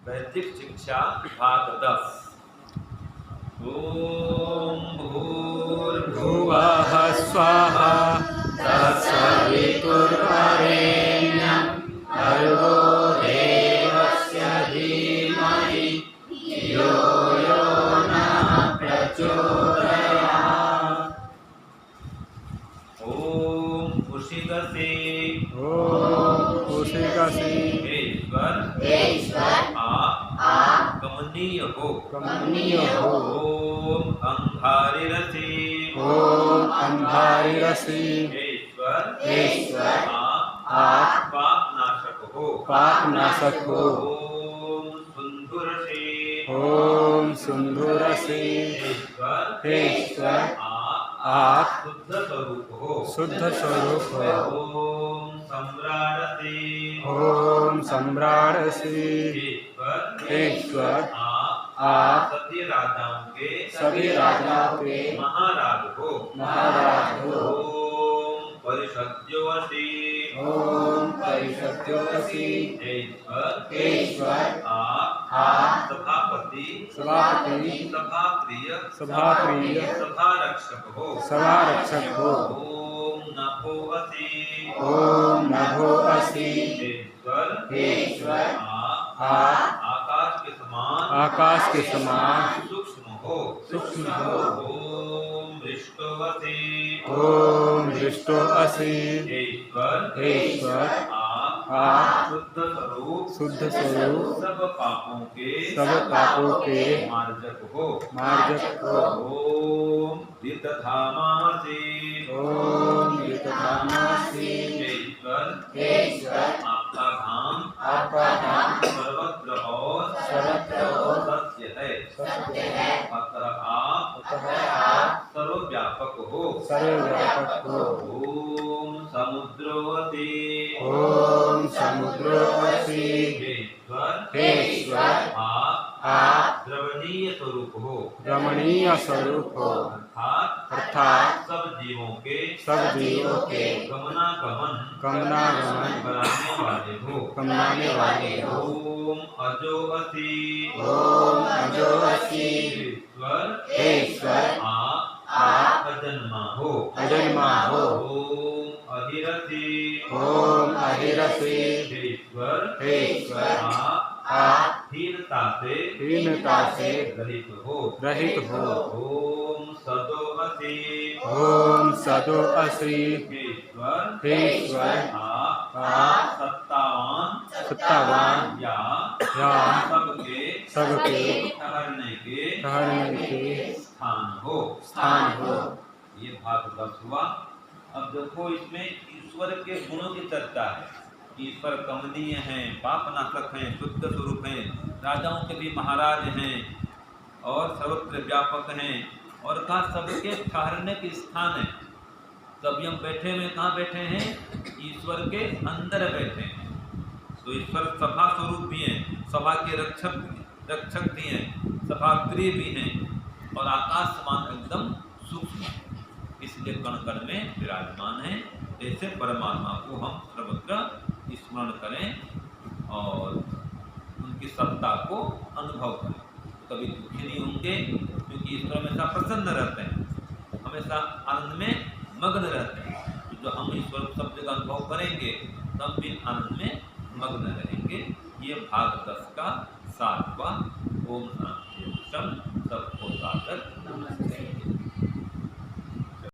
वैदिक शिक्षा भाग 10। ओम भूर्भुवः स्वाहा तत्सवितुर्वरेण्यं भर्गो देवस्य धीमहि धियो यो नः प्रचोदयात्। ओम उषिगसे ईश्वर आप कमनीय हो। ओम अंधारिरसी ईश्वर आप पापनाशक हो। ओम सुंदुरसे ईश्वर आप शुद्ध स्वरूप हो। ओम सम्राटसे ईश्वर आप सभी राजाओं के महाराज हो। ओम परिषद्योऽसि ईश्वर आप सभापति सभाप्रिय सभारक्षक हो। ओम नभोऽसि ईश्वर आप आकाश के समान सूक्ष्म हो। ओम दृष्टोऽसि ईश्वर आप शुद्ध स्वरूप सब पापों के मार्जक हो। ओम वितधामासि ईश्वर आपका धाम सर्वत्र और सत्य है। अतः आप सर्वव्यापक हो। ओम समुद्रोऽसि ईश्वर आप द्रवणीय स्वरूप हो। अर्थात सब जीवों के गमनागमन कराने वाले हो। ओम अजोऽसि ईश्वर आप अजन्मा हो। ओम अहिरसि ईश्वर आप हीनता से रहित हो। ओम सदोऽसि ईश्वर आप सत्तावान या सबके ठहरने के स्थान हो। ये भाग 10 हुआ। अब देखो इसमें ईश्वर के गुणों की चर्चा है। ईश्वर कमनीय हैं, पापनाशक हैं, शुद्ध स्वरूप हैं, राजाओं के भी महाराज हैं और सर्वत्र व्यापक हैं। और कहा सबके ठहरने के स्थान है। तभी हम बैठे हुए कहाँ बैठे हैं? ईश्वर के अंदर बैठे हैं। तो ईश्वर सभा स्वरूप भी हैं, सभा के रक्षक भी हैं, सभागृह भी हैं और आकाश समान एकदम सूक्ष्म, इसलिए कण कण में विराजमान है। ऐसे परमात्मा को हम सर्वत्र स्मरण करें और उनकी सत्ता को अनुभव करें। कभी दुखी नहीं होंगे, क्योंकि ईश्वर हमेशा प्रसन्न रहते हैं, हमेशा आनंद में मग्न रहते हैं। तो जो हम ईश्वर सब जगह अनुभव करेंगे तब भी आनंद में मग्न रहेंगे। ये भाग 10 का 7वां। ओम शांति। सबको सादर नमस्ते।